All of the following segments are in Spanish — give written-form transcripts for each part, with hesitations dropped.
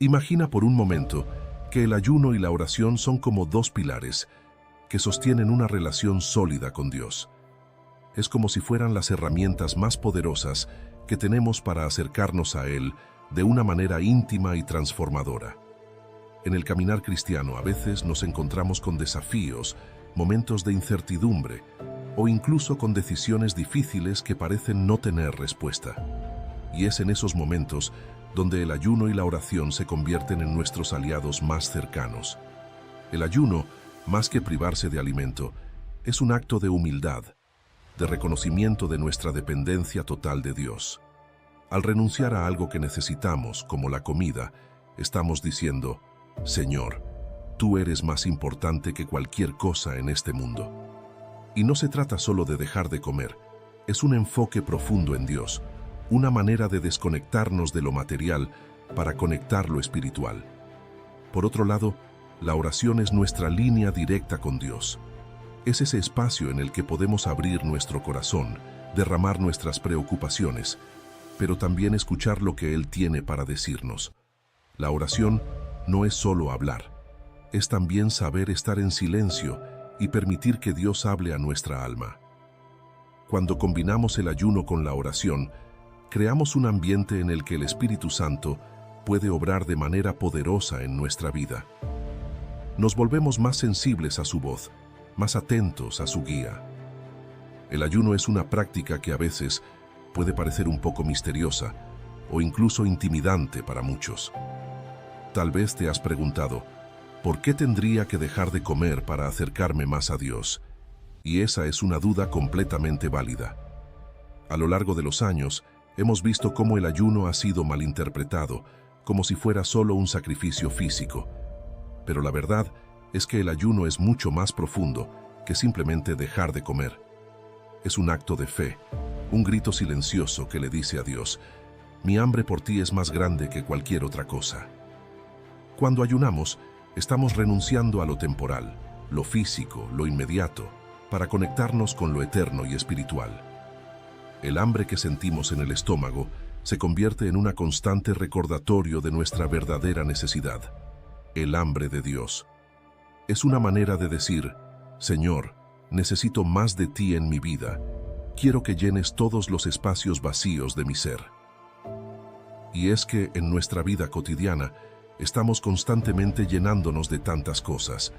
Imagina por un momento que el ayuno y la oración son como dos pilares que sostienen una relación sólida con Dios. Es como si fueran las herramientas más poderosas que tenemos para acercarnos a Él de una manera íntima y transformadora. En el caminar cristiano a veces nos encontramos con desafíos, momentos de incertidumbre o incluso con decisiones difíciles que parecen no tener respuesta. Y es en esos momentos donde el ayuno y la oración se convierten en nuestros aliados más cercanos. El ayuno, más que privarse de alimento, es un acto de humildad, de reconocimiento de nuestra dependencia total de Dios. Al renunciar a algo que necesitamos, como la comida, estamos diciendo: Señor, tú eres más importante que cualquier cosa en este mundo. Y no se trata solo de dejar de comer, es un enfoque profundo en Dios, una manera de desconectarnos de lo material para conectar lo espiritual. Por otro lado, la oración es nuestra línea directa con Dios. Es ese espacio en el que podemos abrir nuestro corazón, derramar nuestras preocupaciones, pero también escuchar lo que Él tiene para decirnos. La oración no es solo hablar, es también saber estar en silencio y permitir que Dios hable a nuestra alma. Cuando combinamos el ayuno con la oración, creamos un ambiente en el que el Espíritu Santo puede obrar de manera poderosa en nuestra vida. Nos volvemos más sensibles a su voz, más atentos a su guía. El ayuno es una práctica que a veces puede parecer un poco misteriosa o incluso intimidante para muchos. Tal vez te has preguntado, ¿por qué tendría que dejar de comer para acercarme más a Dios? Y esa es una duda completamente válida. A lo largo de los años, hemos visto cómo el ayuno ha sido malinterpretado, como si fuera solo un sacrificio físico. Pero la verdad es que el ayuno es mucho más profundo que simplemente dejar de comer. Es un acto de fe, un grito silencioso que le dice a Dios: mi hambre por ti es más grande que cualquier otra cosa. Cuando ayunamos, estamos renunciando a lo temporal, lo físico, lo inmediato, para conectarnos con lo eterno y espiritual. El hambre que sentimos en el estómago se convierte en un constante recordatorio de nuestra verdadera necesidad, el hambre de Dios. Es una manera de decir: Señor, necesito más de ti en mi vida, quiero que llenes todos los espacios vacíos de mi ser. Y es que en nuestra vida cotidiana estamos constantemente llenándonos de tantas cosas: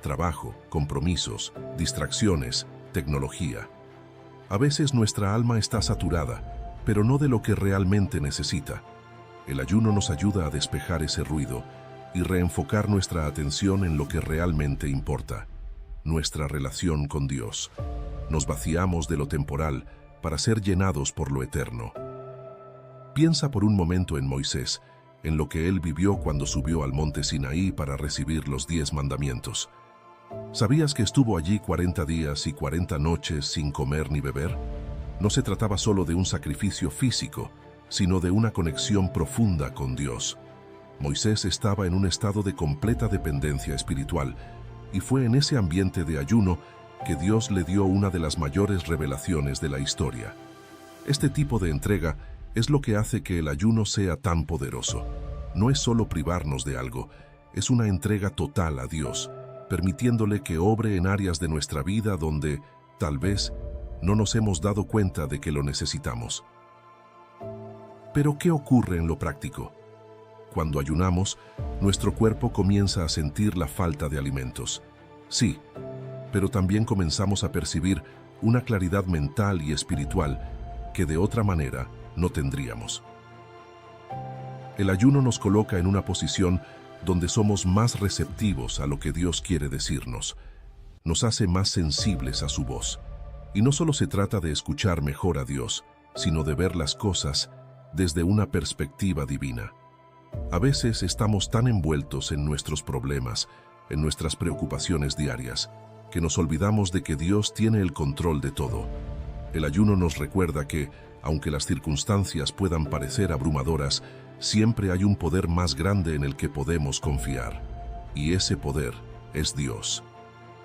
trabajo, compromisos, distracciones, tecnología. A veces nuestra alma está saturada, pero no de lo que realmente necesita. El ayuno nos ayuda a despejar ese ruido y reenfocar nuestra atención en lo que realmente importa, nuestra relación con Dios. Nos vaciamos de lo temporal para ser llenados por lo eterno. Piensa por un momento en Moisés, en lo que él vivió cuando subió al monte Sinaí para recibir los 10 mandamientos. ¿Sabías que estuvo allí 40 días y 40 noches sin comer ni beber? No se trataba solo de un sacrificio físico, sino de una conexión profunda con Dios. Moisés estaba en un estado de completa dependencia espiritual, y fue en ese ambiente de ayuno que Dios le dio una de las mayores revelaciones de la historia. Este tipo de entrega es lo que hace que el ayuno sea tan poderoso. No es solo privarnos de algo, es una entrega total a Dios, permitiéndole que obre en áreas de nuestra vida donde, tal vez, no nos hemos dado cuenta de que lo necesitamos. Pero, ¿qué ocurre en lo práctico? Cuando ayunamos, nuestro cuerpo comienza a sentir la falta de alimentos. Sí, pero también comenzamos a percibir una claridad mental y espiritual que de otra manera no tendríamos. El ayuno nos coloca en una posición donde somos más receptivos a lo que Dios quiere decirnos. Nos hace más sensibles a su voz. Y no solo se trata de escuchar mejor a Dios, sino de ver las cosas desde una perspectiva divina. A veces estamos tan envueltos en nuestros problemas, en nuestras preocupaciones diarias, que nos olvidamos de que Dios tiene el control de todo. El ayuno nos recuerda que, aunque las circunstancias puedan parecer abrumadoras, siempre hay un poder más grande en el que podemos confiar. Y ese poder es Dios.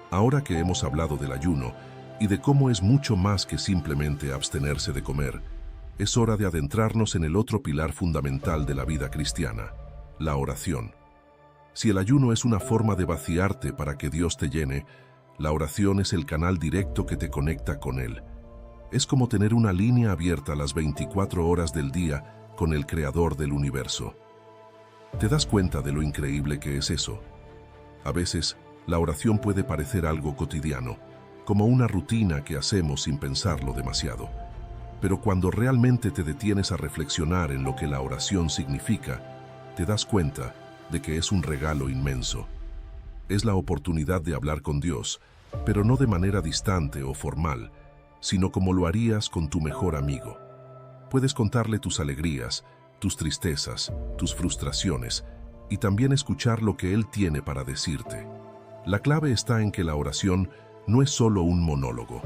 Ahora que hemos hablado del ayuno y de cómo es mucho más que simplemente abstenerse de comer, es hora de adentrarnos en el otro pilar fundamental de la vida cristiana, la oración. Si el ayuno es una forma de vaciarte para que Dios te llene, la oración es el canal directo que te conecta con Él. Es como tener una línea abierta las 24 horas del día con el Creador del universo. ¿Te das cuenta de lo increíble que es eso? A veces, la oración puede parecer algo cotidiano, como una rutina que hacemos sin pensarlo demasiado. Pero cuando realmente te detienes a reflexionar en lo que la oración significa, te das cuenta de que es un regalo inmenso. Es la oportunidad de hablar con Dios, pero no de manera distante o formal, sino como lo harías con tu mejor amigo. Puedes contarle tus alegrías, tus tristezas, tus frustraciones, y también escuchar lo que Él tiene para decirte. La clave está en que la oración no es solo un monólogo,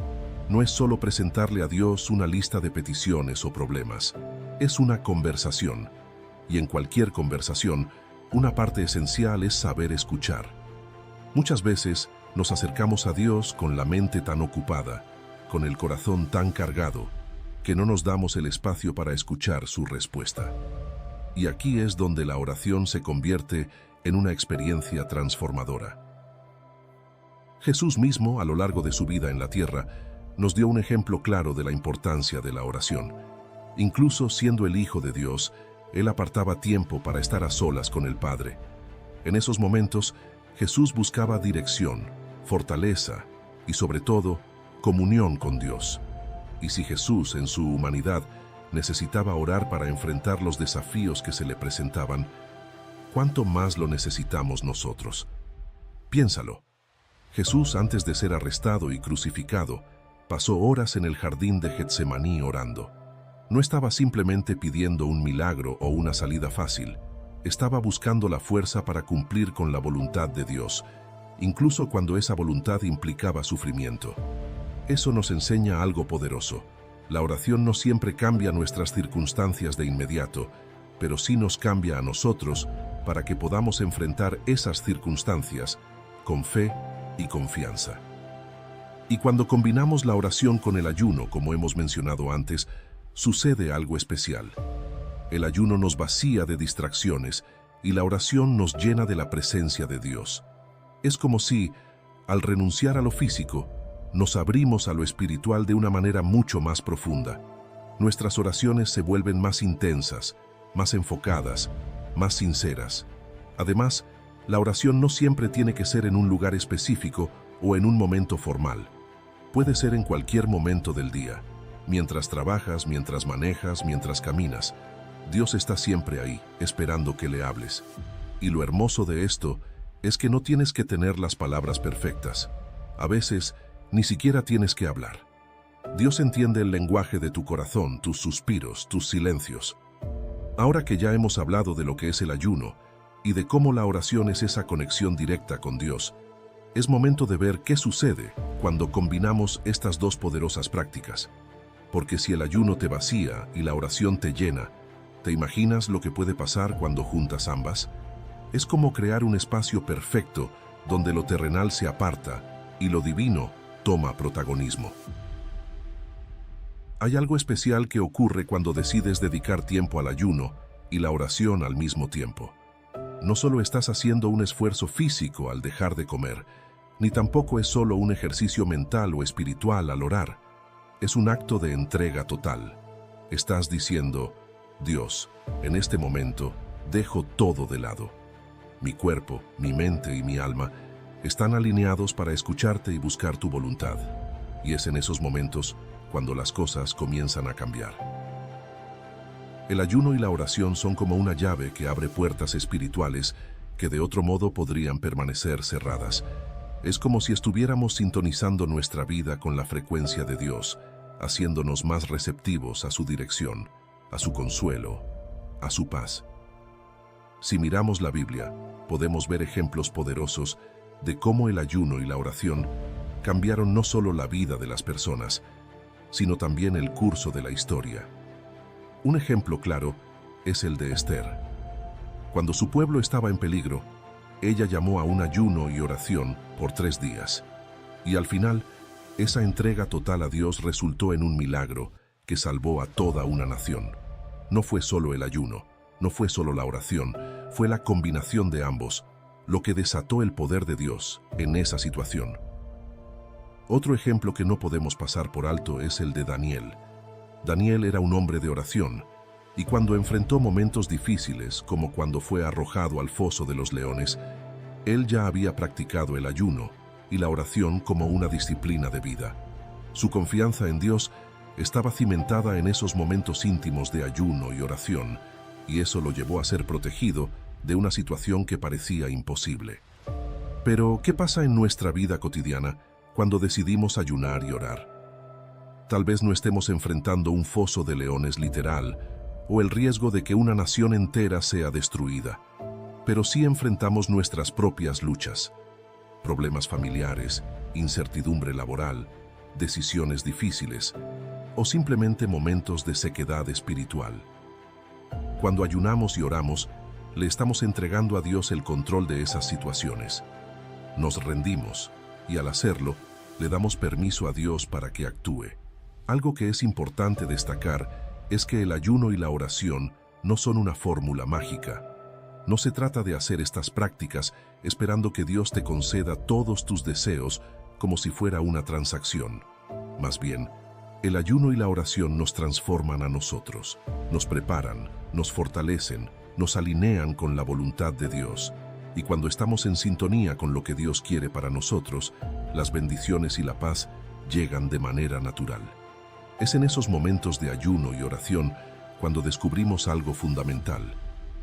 no es solo presentarle a Dios una lista de peticiones o problemas, es una conversación. Y en cualquier conversación, una parte esencial es saber escuchar. Muchas veces nos acercamos a Dios con la mente tan ocupada, con el corazón tan cargado, que no nos damos el espacio para escuchar su respuesta. Y aquí es donde la oración se convierte en una experiencia transformadora. Jesús mismo, a lo largo de su vida en la tierra, nos dio un ejemplo claro de la importancia de la oración. Incluso siendo el Hijo de Dios, Él apartaba tiempo para estar a solas con el Padre. En esos momentos, Jesús buscaba dirección, fortaleza y, sobre todo, comunión con Dios. Y si Jesús, en su humanidad, necesitaba orar para enfrentar los desafíos que se le presentaban, ¿cuánto más lo necesitamos nosotros? Piénsalo. Jesús, antes de ser arrestado y crucificado, pasó horas en el jardín de Getsemaní orando. No estaba simplemente pidiendo un milagro o una salida fácil, estaba buscando la fuerza para cumplir con la voluntad de Dios, incluso cuando esa voluntad implicaba sufrimiento. Eso nos enseña algo poderoso. La oración no siempre cambia nuestras circunstancias de inmediato, pero sí nos cambia a nosotros para que podamos enfrentar esas circunstancias con fe y confianza. Y cuando combinamos la oración con el ayuno, como hemos mencionado antes, sucede algo especial. El ayuno nos vacía de distracciones y la oración nos llena de la presencia de Dios. Es como si, al renunciar a lo físico, nos abrimos a lo espiritual de una manera mucho más profunda. Nuestras oraciones se vuelven más intensas, más enfocadas, más sinceras. Además, la oración no siempre tiene que ser en un lugar específico o en un momento formal. Puede ser en cualquier momento del día. Mientras trabajas, mientras manejas, mientras caminas, Dios está siempre ahí, esperando que le hables. Y lo hermoso de esto es que no tienes que tener las palabras perfectas. A veces, ni siquiera tienes que hablar. Dios entiende el lenguaje de tu corazón, tus suspiros, tus silencios. Ahora que ya hemos hablado de lo que es el ayuno y de cómo la oración es esa conexión directa con Dios, es momento de ver qué sucede cuando combinamos estas dos poderosas prácticas. Porque si el ayuno te vacía y la oración te llena, ¿te imaginas lo que puede pasar cuando juntas ambas? Es como crear un espacio perfecto donde lo terrenal se aparta y lo divino toma protagonismo. Hay algo especial que ocurre cuando decides dedicar tiempo al ayuno y la oración al mismo tiempo. No solo estás haciendo un esfuerzo físico al dejar de comer, ni tampoco es solo un ejercicio mental o espiritual al orar. Es un acto de entrega total. Estás diciendo, Dios, en este momento dejo todo de lado. Mi cuerpo, mi mente y mi alma están alineados para escucharte y buscar tu voluntad. Y es en esos momentos cuando las cosas comienzan a cambiar. El ayuno y la oración son como una llave que abre puertas espirituales que de otro modo podrían permanecer cerradas. Es como si estuviéramos sintonizando nuestra vida con la frecuencia de Dios, haciéndonos más receptivos a su dirección, a su consuelo, a su paz. Si miramos la Biblia, podemos ver ejemplos poderosos de cómo el ayuno y la oración cambiaron no solo la vida de las personas, sino también el curso de la historia. Un ejemplo claro es el de Esther. Cuando su pueblo estaba en peligro, ella llamó a un ayuno y oración por 3 días. Y al final, esa entrega total a Dios resultó en un milagro que salvó a toda una nación. No fue solo el ayuno, no fue solo la oración, fue la combinación de ambos lo que desató el poder de Dios en esa situación. Otro ejemplo que no podemos pasar por alto es el de Daniel. Daniel era un hombre de oración, y cuando enfrentó momentos difíciles, como cuando fue arrojado al foso de los leones, él ya había practicado el ayuno y la oración como una disciplina de vida. Su confianza en Dios estaba cimentada en esos momentos íntimos de ayuno y oración, y eso lo llevó a ser protegido de una situación que parecía imposible. Pero, ¿qué pasa en nuestra vida cotidiana cuando decidimos ayunar y orar? Tal vez no estemos enfrentando un foso de leones literal o el riesgo de que una nación entera sea destruida, pero sí enfrentamos nuestras propias luchas, problemas familiares, incertidumbre laboral, decisiones difíciles o simplemente momentos de sequedad espiritual. Cuando ayunamos y oramos, le estamos entregando a Dios el control de esas situaciones. Nos rendimos y al hacerlo, le damos permiso a Dios para que actúe. Algo que es importante destacar es que el ayuno y la oración no son una fórmula mágica. No se trata de hacer estas prácticas esperando que Dios te conceda todos tus deseos como si fuera una transacción. Más bien, el ayuno y la oración nos transforman a nosotros, nos preparan, nos fortalecen, nos alinean con la voluntad de Dios. Y cuando estamos en sintonía con lo que Dios quiere para nosotros, las bendiciones y la paz llegan de manera natural. Es en esos momentos de ayuno y oración cuando descubrimos algo fundamental,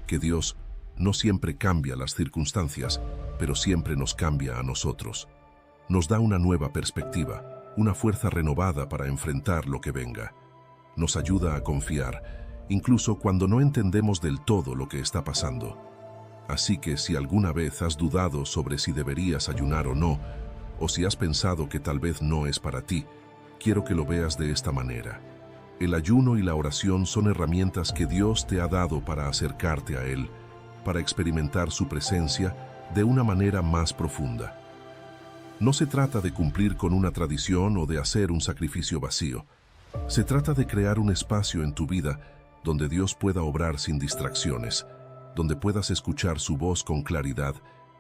que Dios no siempre cambia las circunstancias, pero siempre nos cambia a nosotros. Nos da una nueva perspectiva, una fuerza renovada para enfrentar lo que venga. Nos ayuda a confiar, incluso cuando no entendemos del todo lo que está pasando. Así que si alguna vez has dudado sobre si deberías ayunar o no, o si has pensado que tal vez no es para ti, quiero que lo veas de esta manera. El ayuno y la oración son herramientas que Dios te ha dado para acercarte a Él, para experimentar su presencia de una manera más profunda. No se trata de cumplir con una tradición o de hacer un sacrificio vacío. Se trata de crear un espacio en tu vida donde Dios pueda obrar sin distracciones, donde puedas escuchar su voz con claridad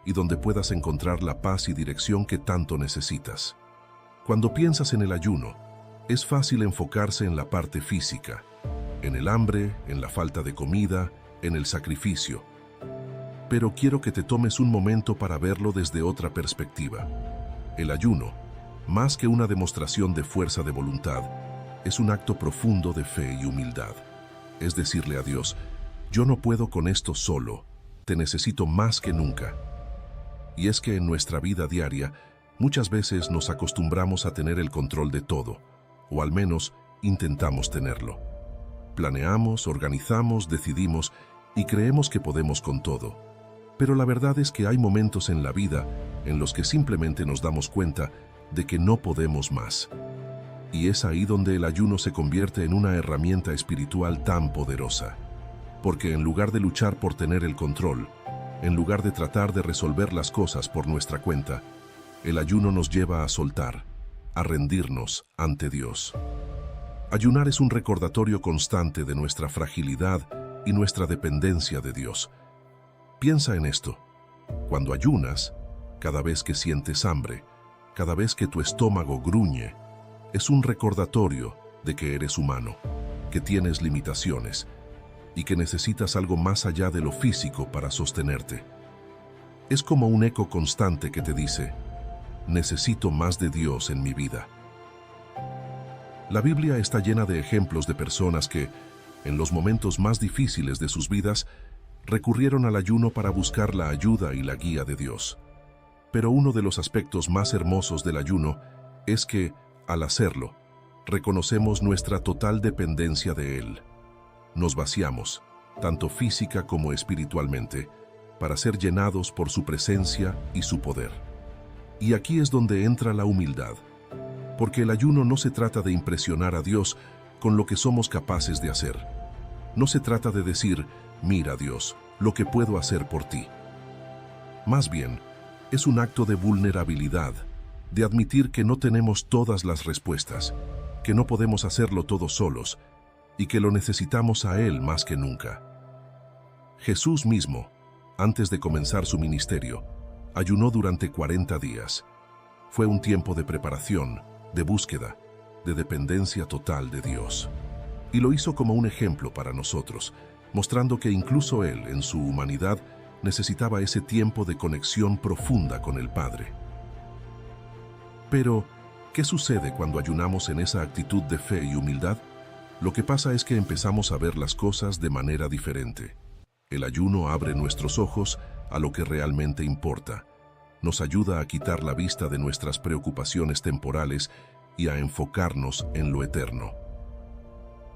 y donde puedas encontrar la paz y dirección que tanto necesitas. Cuando piensas en el ayuno, es fácil enfocarse en la parte física, en el hambre, en la falta de comida, en el sacrificio. Pero quiero que te tomes un momento para verlo desde otra perspectiva. El ayuno, más que una demostración de fuerza de voluntad, es un acto profundo de fe y humildad. Es decirle a Dios, yo no puedo con esto solo, te necesito más que nunca. Y es que en nuestra vida diaria, muchas veces nos acostumbramos a tener el control de todo, o al menos intentamos tenerlo. Planeamos, organizamos, decidimos y creemos que podemos con todo. Pero la verdad es que hay momentos en la vida en los que simplemente nos damos cuenta de que no podemos más. Y es ahí donde el ayuno se convierte en una herramienta espiritual tan poderosa. Porque en lugar de luchar por tener el control, en lugar de tratar de resolver las cosas por nuestra cuenta, el ayuno nos lleva a soltar, a rendirnos ante Dios. Ayunar es un recordatorio constante de nuestra fragilidad y nuestra dependencia de Dios. Piensa en esto. Cuando ayunas, cada vez que sientes hambre, cada vez que tu estómago gruñe, es un recordatorio de que eres humano, que tienes limitaciones y que necesitas algo más allá de lo físico para sostenerte. Es como un eco constante que te dice, necesito más de Dios en mi vida. La Biblia está llena de ejemplos de personas que, en los momentos más difíciles de sus vidas, recurrieron al ayuno para buscar la ayuda y la guía de Dios. Pero uno de los aspectos más hermosos del ayuno es que, al hacerlo, reconocemos nuestra total dependencia de Él. Nos vaciamos, tanto física como espiritualmente, para ser llenados por su presencia y su poder. Y aquí es donde entra la humildad, porque el ayuno no se trata de impresionar a Dios con lo que somos capaces de hacer. No se trata de decir, mira Dios, lo que puedo hacer por ti. Más bien, es un acto de vulnerabilidad, de admitir que no tenemos todas las respuestas, que no podemos hacerlo todos solos y que lo necesitamos a Él más que nunca. Jesús mismo, antes de comenzar su ministerio, ayunó durante 40 días. Fue un tiempo de preparación, de búsqueda, de dependencia total de Dios. Y lo hizo como un ejemplo para nosotros, mostrando que incluso él, en su humanidad, necesitaba ese tiempo de conexión profunda con el Padre. Pero, ¿qué sucede cuando ayunamos en esa actitud de fe y humildad? Lo que pasa es que empezamos a ver las cosas de manera diferente. El ayuno abre nuestros ojos a lo que realmente importa. Nos ayuda a quitar la vista de nuestras preocupaciones temporales y a enfocarnos en lo eterno.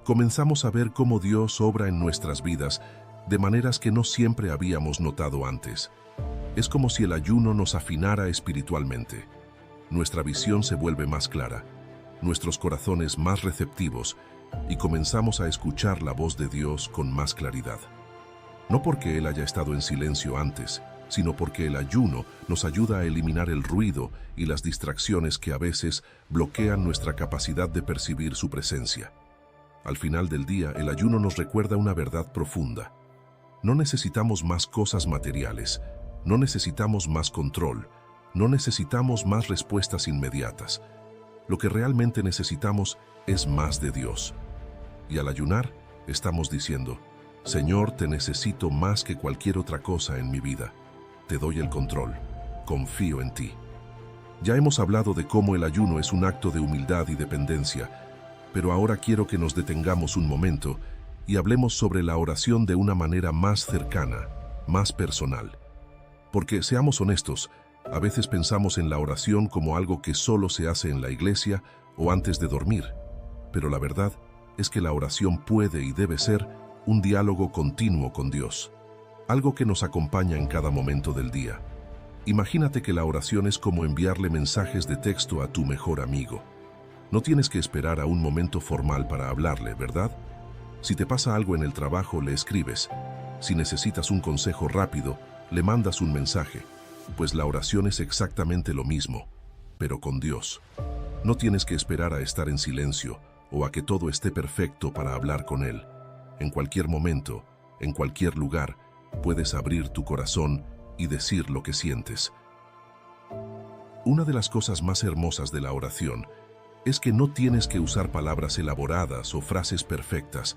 Comenzamos a ver cómo Dios obra en nuestras vidas de maneras que no siempre habíamos notado antes. Es como si el ayuno nos afinara espiritualmente. Nuestra visión se vuelve más clara, nuestros corazones más receptivos y comenzamos a escuchar la voz de Dios con más claridad. No porque Él haya estado en silencio antes, sino porque el ayuno nos ayuda a eliminar el ruido y las distracciones que a veces bloquean nuestra capacidad de percibir su presencia. Al final del día, el ayuno nos recuerda una verdad profunda. No necesitamos más cosas materiales, no necesitamos más control, no necesitamos más respuestas inmediatas. Lo que realmente necesitamos es más de Dios. Y al ayunar, estamos diciendo, Señor, te necesito más que cualquier otra cosa en mi vida. Te doy el control, confío en ti. Ya hemos hablado de cómo el ayuno es un acto de humildad y dependencia, pero ahora quiero que nos detengamos un momento y hablemos sobre la oración de una manera más cercana, más personal. Porque, seamos honestos, a veces pensamos en la oración como algo que solo se hace en la iglesia o antes de dormir, pero la verdad es que la oración puede y debe ser un diálogo continuo con Dios, algo que nos acompaña en cada momento del día. Imagínate que la oración es como enviarle mensajes de texto a tu mejor amigo. No tienes que esperar a un momento formal para hablarle, ¿verdad? Si te pasa algo en el trabajo, le escribes. Si necesitas un consejo rápido, le mandas un mensaje. Pues la oración es exactamente lo mismo, pero con Dios. No tienes que esperar a estar en silencio o a que todo esté perfecto para hablar con Él. En cualquier momento, en cualquier lugar, puedes abrir tu corazón y decir lo que sientes. Una de las cosas más hermosas de la oración es que no tienes que usar palabras elaboradas o frases perfectas.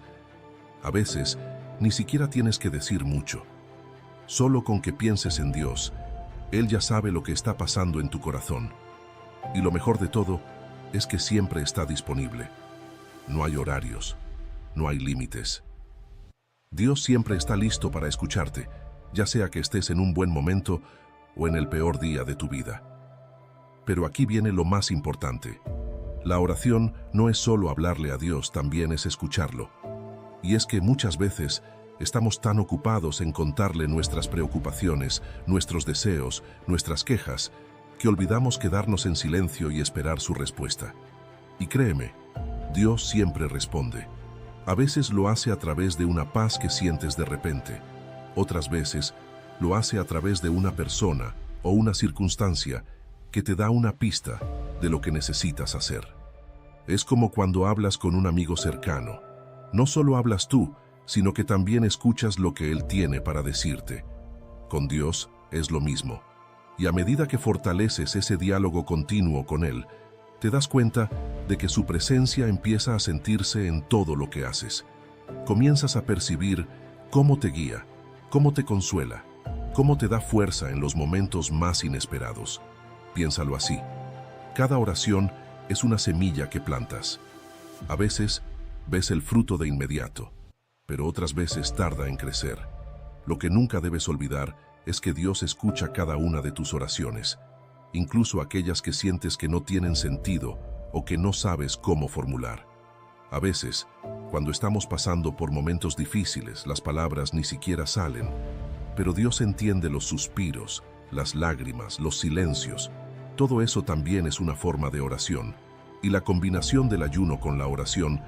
A veces, ni siquiera tienes que decir mucho. Solo con que pienses en Dios, Él ya sabe lo que está pasando en tu corazón. Y lo mejor de todo es que siempre está disponible. No hay horarios, no hay límites. Dios siempre está listo para escucharte, ya sea que estés en un buen momento o en el peor día de tu vida. Pero aquí viene lo más importante. La oración no es solo hablarle a Dios, también es escucharlo. Y es que muchas veces estamos tan ocupados en contarle nuestras preocupaciones, nuestros deseos, nuestras quejas, que olvidamos quedarnos en silencio y esperar su respuesta. Y créeme, Dios siempre responde. A veces lo hace a través de una paz que sientes de repente. Otras veces lo hace a través de una persona o una circunstancia que te da una pista de lo que necesitas hacer. Es como cuando hablas con un amigo cercano. No solo hablas tú, sino que también escuchas lo que Él tiene para decirte. Con Dios es lo mismo. Y a medida que fortaleces ese diálogo continuo con Él, te das cuenta de que su presencia empieza a sentirse en todo lo que haces. Comienzas a percibir cómo te guía, cómo te consuela, cómo te da fuerza en los momentos más inesperados. Piénsalo así. Cada oración es una semilla que plantas. A veces ves el fruto de inmediato, pero otras veces tarda en crecer. Lo que nunca debes olvidar es que Dios escucha cada una de tus oraciones, incluso aquellas que sientes que no tienen sentido o que no sabes cómo formular. A veces, cuando estamos pasando por momentos difíciles, las palabras ni siquiera salen, pero Dios entiende los suspiros, las lágrimas, los silencios. Todo eso también es una forma de oración, y la combinación del ayuno con la oración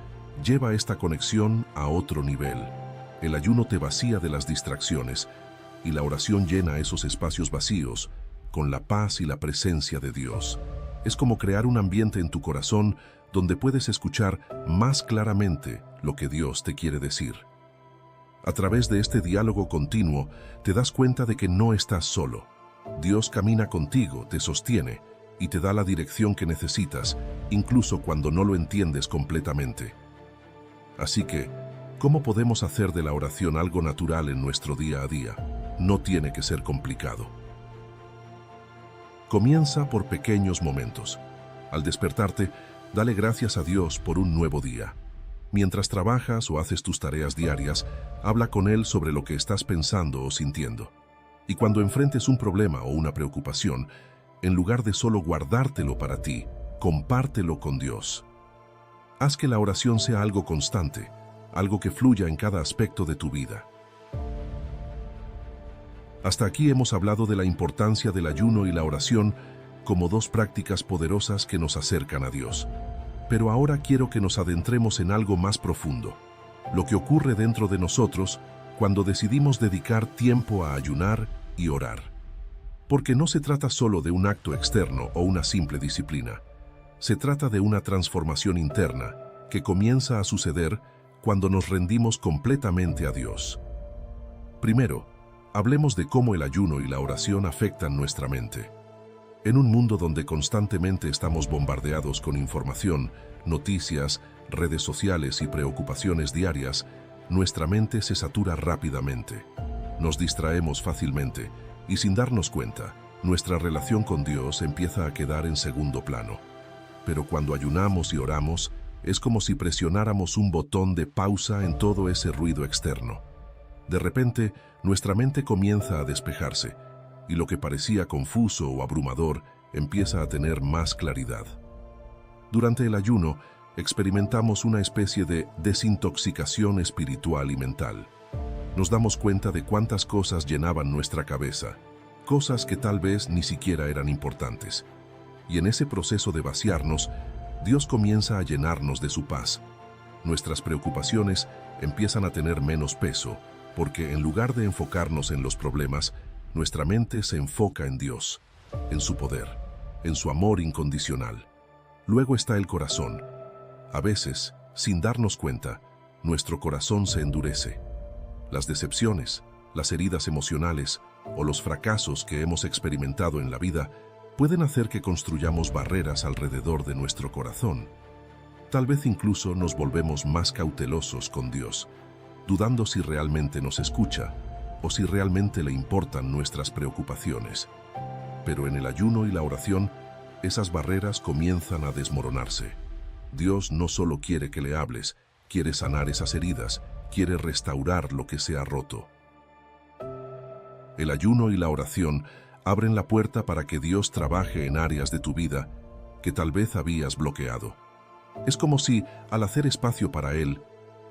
lleva esta conexión a otro nivel. El ayuno te vacía de las distracciones, y la oración llena esos espacios vacíos con la paz y la presencia de Dios. Es como crear un ambiente en tu corazón donde puedes escuchar más claramente lo que Dios te quiere decir. A través de este diálogo continuo, te das cuenta de que no estás solo. Dios camina contigo, te sostiene y te da la dirección que necesitas, incluso cuando no lo entiendes completamente. Así que, ¿cómo podemos hacer de la oración algo natural en nuestro día a día? No tiene que ser complicado. Comienza por pequeños momentos. Al despertarte, dale gracias a Dios por un nuevo día. Mientras trabajas o haces tus tareas diarias, habla con Él sobre lo que estás pensando o sintiendo. Y cuando enfrentes un problema o una preocupación, en lugar de solo guardártelo para ti, compártelo con Dios. Haz que la oración sea algo constante, algo que fluya en cada aspecto de tu vida. Hasta aquí hemos hablado de la importancia del ayuno y la oración como dos prácticas poderosas que nos acercan a Dios. Pero ahora quiero que nos adentremos en algo más profundo, lo que ocurre dentro de nosotros cuando decidimos dedicar tiempo a ayunar y orar. Porque no se trata solo de un acto externo o una simple disciplina. Se trata de una transformación interna que comienza a suceder cuando nos rendimos completamente a Dios. Primero, hablemos de cómo el ayuno y la oración afectan nuestra mente. En un mundo donde constantemente estamos bombardeados con información, noticias, redes sociales y preocupaciones diarias, nuestra mente se satura rápidamente. Nos distraemos fácilmente y sin darnos cuenta, nuestra relación con Dios empieza a quedar en segundo plano. Pero cuando ayunamos y oramos, es como si presionáramos un botón de pausa en todo ese ruido externo. De repente, nuestra mente comienza a despejarse, y lo que parecía confuso o abrumador empieza a tener más claridad. Durante el ayuno, experimentamos una especie de desintoxicación espiritual y mental. Nos damos cuenta de cuántas cosas llenaban nuestra cabeza, cosas que tal vez ni siquiera eran importantes. Y en ese proceso de vaciarnos, Dios comienza a llenarnos de su paz. Nuestras preocupaciones empiezan a tener menos peso, porque en lugar de enfocarnos en los problemas, nuestra mente se enfoca en Dios, en su poder, en su amor incondicional. Luego está el corazón. A veces, sin darnos cuenta, nuestro corazón se endurece. Las decepciones, las heridas emocionales o los fracasos que hemos experimentado en la vida pueden hacer que construyamos barreras alrededor de nuestro corazón. Tal vez incluso nos volvemos más cautelosos con Dios, dudando si realmente nos escucha o si realmente le importan nuestras preocupaciones. Pero en el ayuno y la oración, esas barreras comienzan a desmoronarse. Dios no solo quiere que le hables, quiere sanar esas heridas, quiere restaurar lo que se ha roto. El ayuno y la oración abren la puerta para que Dios trabaje en áreas de tu vida que tal vez habías bloqueado. Es como si, al hacer espacio para Él,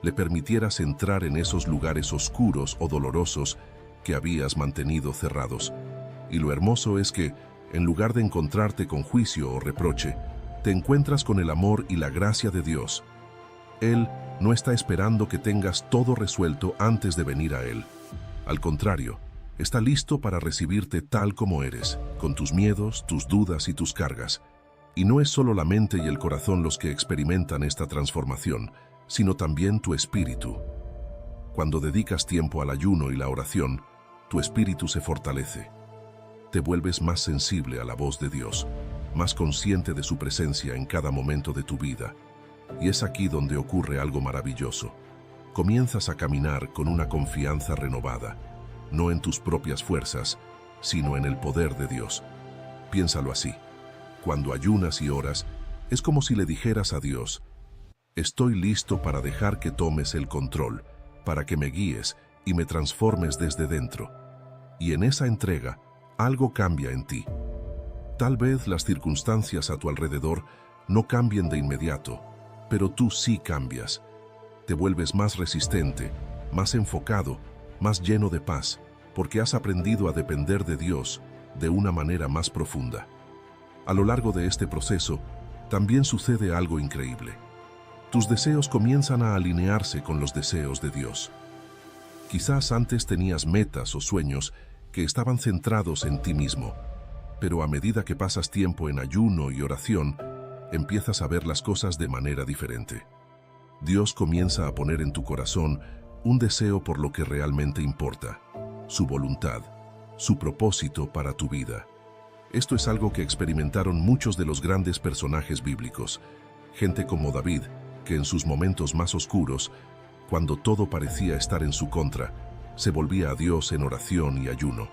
le permitieras entrar en esos lugares oscuros o dolorosos que habías mantenido cerrados. Y lo hermoso es que, en lugar de encontrarte con juicio o reproche, te encuentras con el amor y la gracia de Dios. Él no está esperando que tengas todo resuelto antes de venir a Él. Al contrario, está listo para recibirte tal como eres, con tus miedos, tus dudas y tus cargas. Y no es solo la mente y el corazón los que experimentan esta transformación, sino también tu espíritu. Cuando dedicas tiempo al ayuno y la oración, tu espíritu se fortalece. Te vuelves más sensible a la voz de Dios, más consciente de su presencia en cada momento de tu vida. Y es aquí donde ocurre algo maravilloso. Comienzas a caminar con una confianza renovada, no en tus propias fuerzas, sino en el poder de Dios. Piénsalo así. Cuando ayunas y oras, es como si le dijeras a Dios: estoy listo para dejar que tomes el control, para que me guíes y me transformes desde dentro. Y en esa entrega, algo cambia en ti. Tal vez las circunstancias a tu alrededor no cambien de inmediato, pero tú sí cambias. Te vuelves más resistente, más enfocado, más lleno de paz, porque has aprendido a depender de Dios de una manera más profunda. A lo largo de este proceso, también sucede algo increíble. Tus deseos comienzan a alinearse con los deseos de Dios. Quizás antes tenías metas o sueños que estaban centrados en ti mismo, pero a medida que pasas tiempo en ayuno y oración, empiezas a ver las cosas de manera diferente. Dios comienza a poner en tu corazón un deseo por lo que realmente importa, su voluntad, su propósito para tu vida. Esto es algo que experimentaron muchos de los grandes personajes bíblicos, gente como David, que en sus momentos más oscuros, cuando todo parecía estar en su contra, se volvía a Dios en oración y ayuno.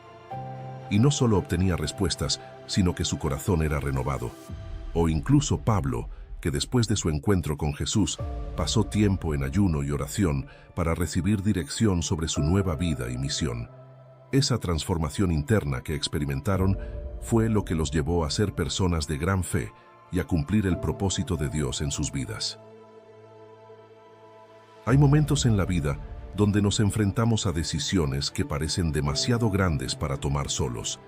Y no solo obtenía respuestas, sino que su corazón era renovado. O incluso Pablo, que después de su encuentro con Jesús, pasó tiempo en ayuno y oración para recibir dirección sobre su nueva vida y misión. Esa transformación interna que experimentaron fue lo que los llevó a ser personas de gran fe y a cumplir el propósito de Dios en sus vidas. Hay momentos en la vida donde nos enfrentamos a decisiones que parecen demasiado grandes para tomar solos,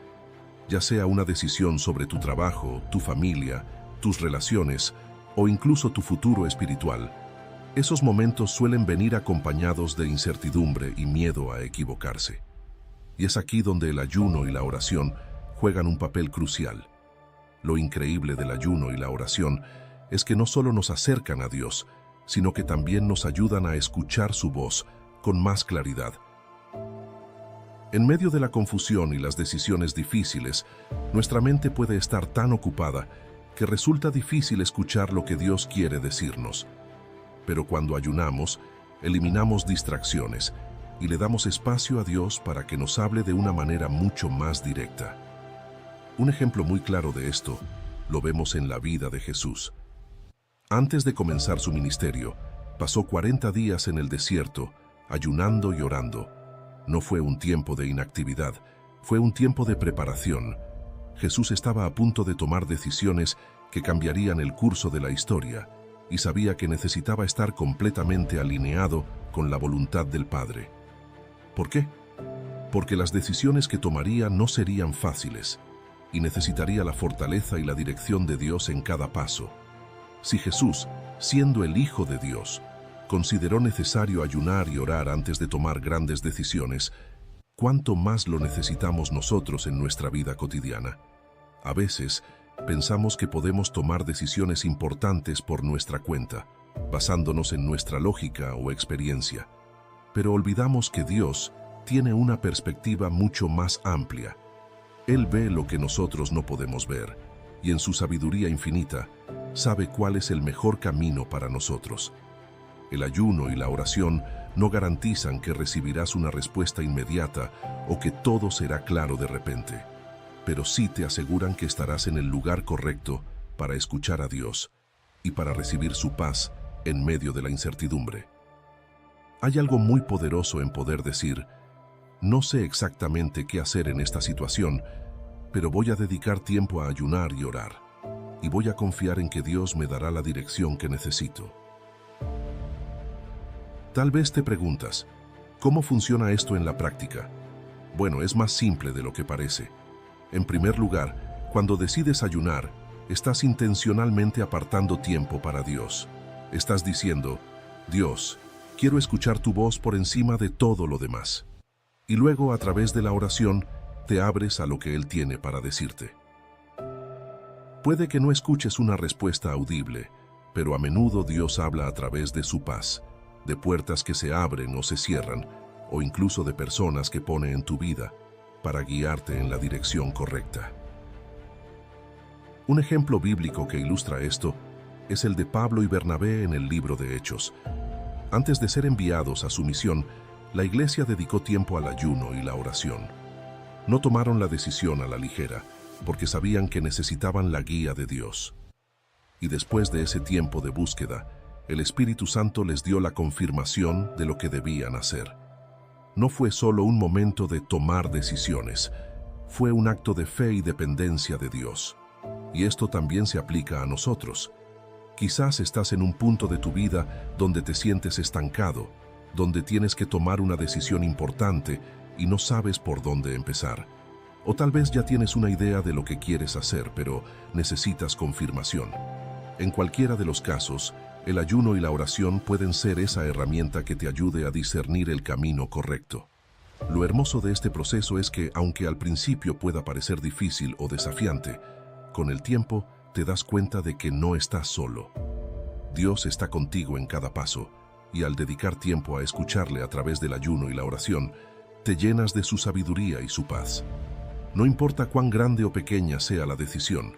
ya sea una decisión sobre tu trabajo, tu familia, tus relaciones o incluso tu futuro espiritual. Esos momentos suelen venir acompañados de incertidumbre y miedo a equivocarse. Y es aquí donde el ayuno y la oración juegan un papel crucial. Lo increíble del ayuno y la oración es que no solo nos acercan a Dios, sino que también nos ayudan a escuchar su voz con más claridad. En medio de la confusión y las decisiones difíciles, nuestra mente puede estar tan ocupada que resulta difícil escuchar lo que Dios quiere decirnos. Pero cuando ayunamos, eliminamos distracciones y le damos espacio a Dios para que nos hable de una manera mucho más directa. Un ejemplo muy claro de esto lo vemos en la vida de Jesús. Antes de comenzar su ministerio, pasó 40 días en el desierto, ayunando y orando. No fue un tiempo de inactividad, fue un tiempo de preparación. Jesús estaba a punto de tomar decisiones que cambiarían el curso de la historia y sabía que necesitaba estar completamente alineado con la voluntad del Padre. ¿Por qué? Porque las decisiones que tomaría no serían fáciles y necesitaría la fortaleza y la dirección de Dios en cada paso. Si Jesús, siendo el Hijo de Dios, consideró necesario ayunar y orar antes de tomar grandes decisiones, ¿cuánto más lo necesitamos nosotros en nuestra vida cotidiana? A veces, pensamos que podemos tomar decisiones importantes por nuestra cuenta, basándonos en nuestra lógica o experiencia. Pero olvidamos que Dios tiene una perspectiva mucho más amplia. Él ve lo que nosotros no podemos ver, y en su sabiduría infinita, sabe cuál es el mejor camino para nosotros. El ayuno y la oración no garantizan que recibirás una respuesta inmediata o que todo será claro de repente, pero sí te aseguran que estarás en el lugar correcto para escuchar a Dios y para recibir su paz en medio de la incertidumbre. Hay algo muy poderoso en poder decir: no sé exactamente qué hacer en esta situación, pero voy a dedicar tiempo a ayunar y orar, y voy a confiar en que Dios me dará la dirección que necesito. Tal vez te preguntas, ¿cómo funciona esto en la práctica? Bueno, es más simple de lo que parece. En primer lugar, cuando decides ayunar, estás intencionalmente apartando tiempo para Dios. Estás diciendo: Dios, quiero escuchar tu voz por encima de todo lo demás. Y luego, a través de la oración, te abres a lo que Él tiene para decirte. Puede que no escuches una respuesta audible, pero a menudo Dios habla a través de su paz, de puertas que se abren o se cierran, o incluso de personas que pone en tu vida para guiarte en la dirección correcta. Un ejemplo bíblico que ilustra esto es el de Pablo y Bernabé en el libro de Hechos. Antes de ser enviados a su misión, la iglesia dedicó tiempo al ayuno y la oración. No tomaron la decisión a la ligera, porque sabían que necesitaban la guía de Dios. Y después de ese tiempo de búsqueda, el Espíritu Santo les dio la confirmación de lo que debían hacer. No fue solo un momento de tomar decisiones, fue un acto de fe y dependencia de Dios. Y esto también se aplica a nosotros. Quizás estás en un punto de tu vida donde te sientes estancado, donde tienes que tomar una decisión importante y no sabes por dónde empezar. O tal vez ya tienes una idea de lo que quieres hacer, pero necesitas confirmación. En cualquiera de los casos, el ayuno y la oración pueden ser esa herramienta que te ayude a discernir el camino correcto. Lo hermoso de este proceso es que, aunque al principio pueda parecer difícil o desafiante, con el tiempo te das cuenta de que no estás solo. Dios está contigo en cada paso, y al dedicar tiempo a escucharle a través del ayuno y la oración, te llenas de su sabiduría y su paz. No importa cuán grande o pequeña sea la decisión,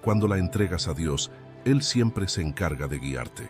cuando la entregas a Dios, Él siempre se encarga de guiarte.